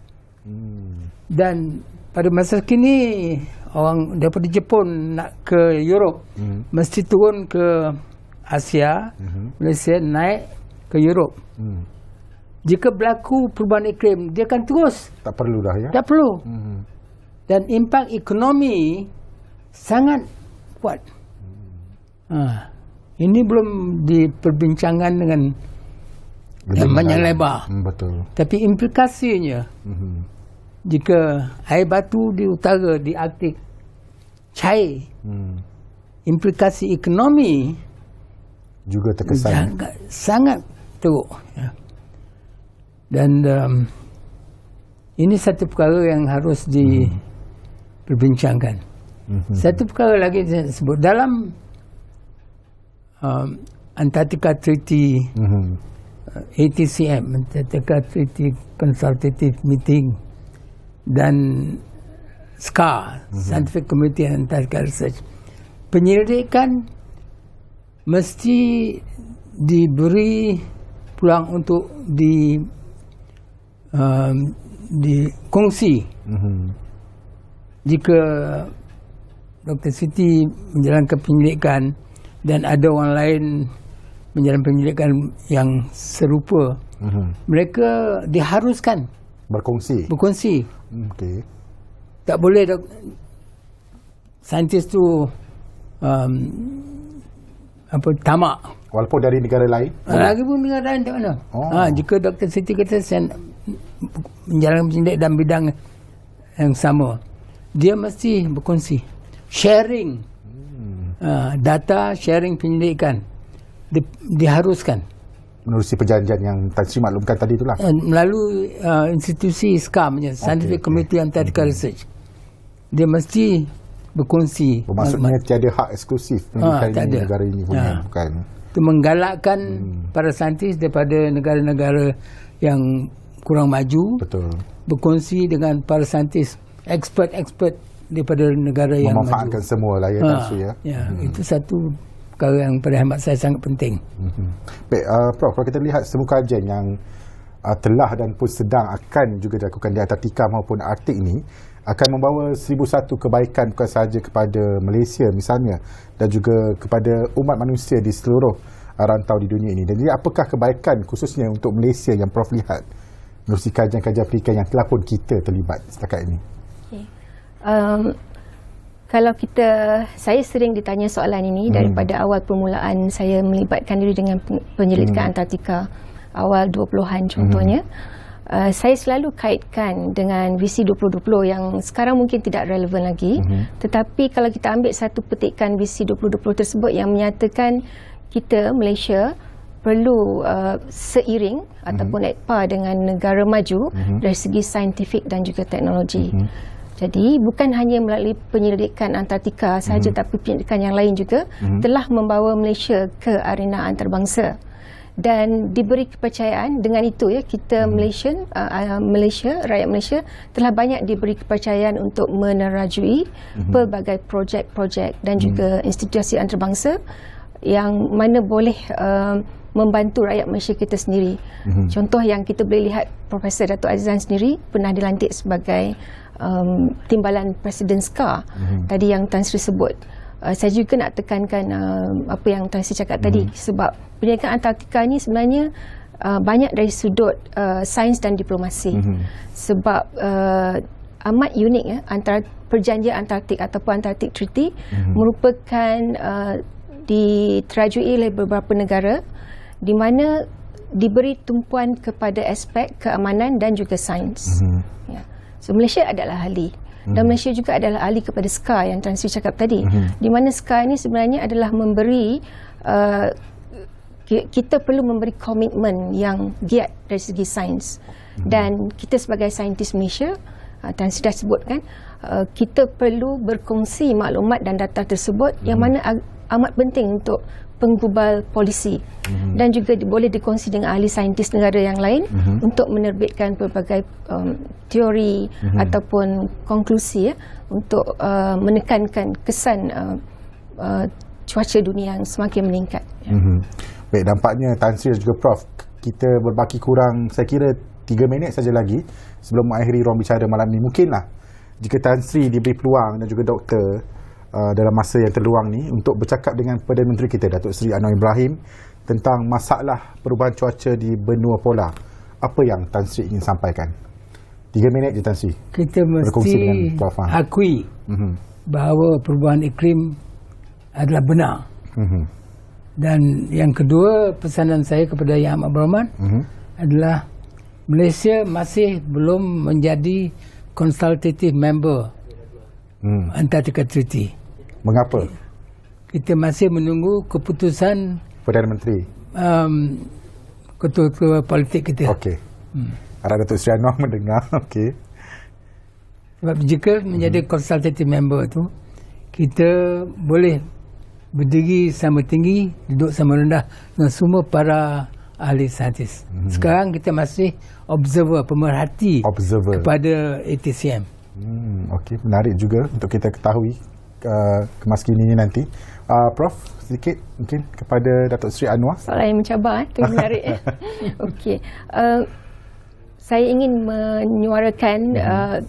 Dan pada masa kini, orang daripada Jepun nak ke Europe mesti turun ke Asia, Malaysia, naik ke Europe. Jika berlaku perubahan iklim, dia akan terus. Tak perlu dah ya. Tak perlu. Dan impak ekonomi sangat kuat. Ini belum diperbincangkan dengan yang banyak lebar. Betul. Tapi implikasinya, jika air batu di utara, di Arktik cair, implikasi ekonomi Juga terkesan. sangat teruk. Ya. Dan ini satu perkara yang harus diperbincangkan. Satu perkara lagi saya sebut dalam Antarctica Treaty, ATCM, Antarctica Treaty Consultative Meeting, dan SCAR, Scientific Committee on Antarctica Research, penyelidikan mesti diberi peluang untuk dikongsi. Jika Dr. Siti menjalankan penyelidikan dan ada orang lain menjalankan penyelidikan yang serupa, mereka diharuskan berkongsi. Okey. Tak boleh saintis tu tamak. Walaupun dari negara lain. Lagi pun negara lain tak mana. Jika Dr. Siti kata saya menjalankan penyelidikan dalam bidang yang sama, dia mesti berkongsi, sharing data, sharing penyelidikan diharuskan Menerusi perjanjian yang Tan Sri maklumkan tadi itulah. melalui institusi SCAR, Scientific Committee on Antarctica Research. Dia mesti berkongsi. Bermaksudnya tiada hak eksklusif tak ada. negara ini punya, bukan. Itu menggalakkan para saintis daripada negara-negara yang kurang maju, Betul. berkongsi dengan para saintis expert daripada negara yang maju. Memanfaatkan semua lah ya, Tan Sri ya. Itu satu perkara yang pada hemat saya sangat penting. Baik, Prof, kalau kita lihat semua kajian yang telah dan pun sedang akan juga dilakukan di Antartika maupun Arktik ini akan membawa 1001 kebaikan bukan sahaja kepada Malaysia misalnya dan juga kepada umat manusia di seluruh rantau di dunia ini. Dan jadi apakah kebaikan khususnya untuk Malaysia yang Prof lihat menerusi kajian-kajian pendidikan yang telah pun kita terlibat setakat ini? Kalau saya sering ditanya soalan ini daripada awal permulaan saya melibatkan diri dengan penyelidikan Antartika awal 20-an contohnya. Saya selalu kaitkan dengan visi 2020 yang sekarang mungkin tidak relevan lagi, tetapi kalau kita ambil satu petikan visi 2020 tersebut yang menyatakan kita Malaysia perlu seiring ataupun at par dengan negara maju dari segi saintifik dan juga teknologi. Jadi bukan hanya melalui penyelidikan Antartika sahaja, tapi penyelidikan yang lain juga telah membawa Malaysia ke arena antarabangsa. Dan diberi kepercayaan dengan itu ya, kita Malaysia, rakyat Malaysia telah banyak diberi kepercayaan untuk menerajui pelbagai projek-projek dan juga institusi antarabangsa yang mana boleh membantu rakyat Malaysia kita sendiri. Contoh yang kita boleh lihat, Profesor Dato' Azizan sendiri pernah dilantik sebagai timbalan Presiden SCAR tadi yang Tan Sri sebut. Saya juga nak tekankan apa yang Tan Sri cakap tadi, sebab penyelidikan Antartika ni sebenarnya banyak dari sudut sains dan diplomasi. Sebab amat unik ya, antara perjanjian Antartik ataupun Antarctic Treaty merupakan diterajui oleh beberapa negara di mana diberi tumpuan kepada aspek keamanan dan juga sains. Ya. So Malaysia adalah ahli. Dan Malaysia juga adalah ahli kepada SCAR yang Tan Sri cakap tadi. Di mana SCAR ini sebenarnya adalah memberi kita perlu memberi komitmen yang giat dari segi sains. Dan kita sebagai saintis Malaysia, Tan Sri dah sebutkan, kita perlu berkongsi maklumat dan data tersebut yang mana amat penting untuk penggubal polisi dan juga boleh dikongsi dengan ahli saintis negara yang lain untuk menerbitkan pelbagai teori ataupun konklusi ya, untuk menekankan kesan cuaca dunia yang semakin meningkat. Baik, nampaknya Tan Sri dan juga Prof, kita berbaki kurang saya kira 3 minit saja lagi sebelum mengakhiri ruang bicara malam ini. Mungkinlah jika Tan Sri diberi peluang dan juga Doktor dalam masa yang terluang ni untuk bercakap dengan Perdana Menteri kita Datuk Seri Anwar Ibrahim tentang masalah perubahan cuaca di benua polar. Apa yang Tan Sri ingin sampaikan? 3 minit je Tan Sri. Kita Berkongsi dengan mesti Prof. akui bahawa perubahan iklim adalah benar. Dan yang kedua, pesanan saya kepada Yang Amat Berhormat adalah Malaysia masih belum menjadi consultative member Antarctica Treaty. Mengapa? Kita masih menunggu keputusan Perdana Menteri. ketua-ketua politik kita. Okey. Harap Datuk Seri Anwar mendengar. Okey. Sebab jika menjadi consultative member tu, kita boleh berdiri sama tinggi, duduk sama rendah dengan semua para ahli saintis. Sekarang kita masih observer, pemerhati kepada ATCM. Okey, menarik juga untuk kita ketahui kemaskininya nanti. Prof, sedikit mungkin kepada Datuk Seri Anwar. Soalan yang mencabar, itu yang menarik. Okey. Saya ingin menyuarakan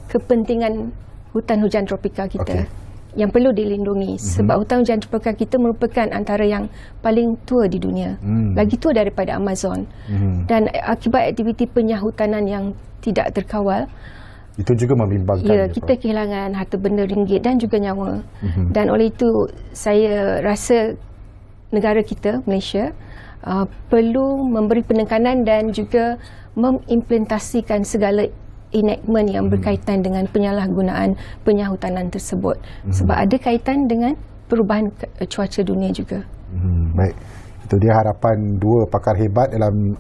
kepentingan hutan hujan tropika kita yang perlu dilindungi, sebab hutan hujan tropika kita merupakan antara yang paling tua di dunia, lagi tua daripada Amazon. Dan akibat aktiviti penyahutanan yang tidak terkawal, itu juga membimbangkan. Ya, kita kehilangan harta benda, ringgit dan juga nyawa. Dan oleh itu saya rasa negara kita, Malaysia, perlu memberi penekanan dan juga mengimplementasikan segala enactment yang berkaitan dengan penyalahgunaan penyahutanan tersebut. Sebab ada kaitan dengan perubahan cuaca dunia juga. Baik. Itu dia harapan dua pakar hebat dalam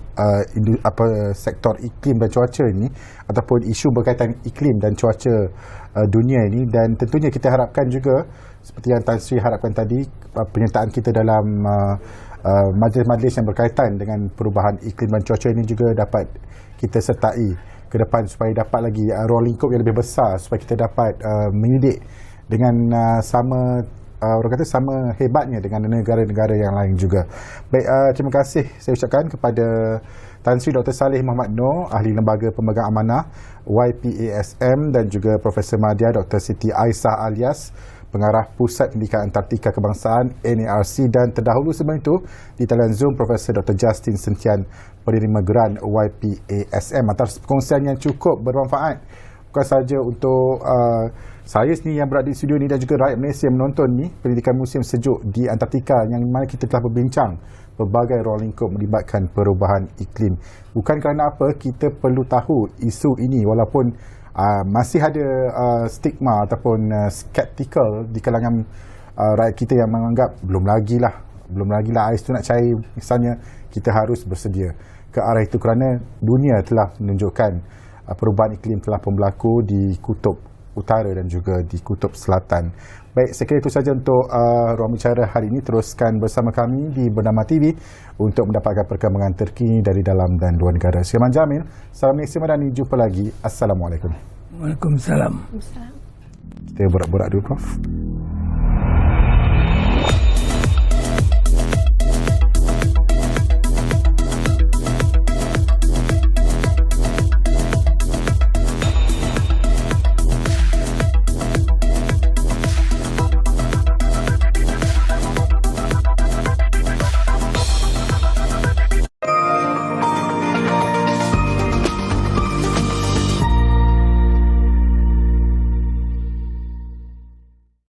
sektor iklim dan cuaca ini, ataupun isu berkaitan iklim dan cuaca dunia ini. Dan tentunya kita harapkan juga seperti yang Tan Sri harapkan tadi, penyertaan kita dalam majlis-majlis yang berkaitan dengan perubahan iklim dan cuaca ini juga dapat kita sertai ke depan, supaya dapat lagi rolling scope yang lebih besar, supaya kita dapat menyidik dengan sama orang kata sama hebatnya dengan negara-negara yang lain juga. Baik, terima kasih saya ucapkan kepada Tan Sri Dr. Saleh Muhammad Noor, Ahli Lembaga Pemegang Amanah YPASM, dan juga Profesor Madya Dr. Siti Aisyah Alias, Pengarah Pusat Pendidikan Antartika Kebangsaan NARC, dan terdahulu sebelum itu di talian Zoom Profesor Dr. Justin Sentian, penerima geran YPASM, atas perkongsian yang cukup bermanfaat bukan sahaja untuk saya sendiri yang berada di studio ni dan juga rakyat Malaysia yang menonton ni, pendidikan musim sejuk di Antartika, yang mana kita telah berbincang berbagai rolling scope melibatkan perubahan iklim. Bukan kerana apa, kita perlu tahu isu ini walaupun masih ada stigma ataupun skeptical di kalangan rakyat kita yang menganggap belum lagi lah ais tu nak cair misalnya, kita harus bersedia ke arah itu kerana dunia telah menunjukkan perubahan iklim telah pun berlaku di kutub utara dan juga di kutub selatan. Baik, saya kira itu saja untuk ruang bicara hari ini. Teruskan bersama kami di Bernama TV untuk mendapatkan perkembangan terkini dari dalam dan luar negara. Saya Iman Jamil, salam Malaysia Madani, jumpa lagi. Assalamualaikum. Waalaikumsalam. Kita borak-borak dulu, Prof.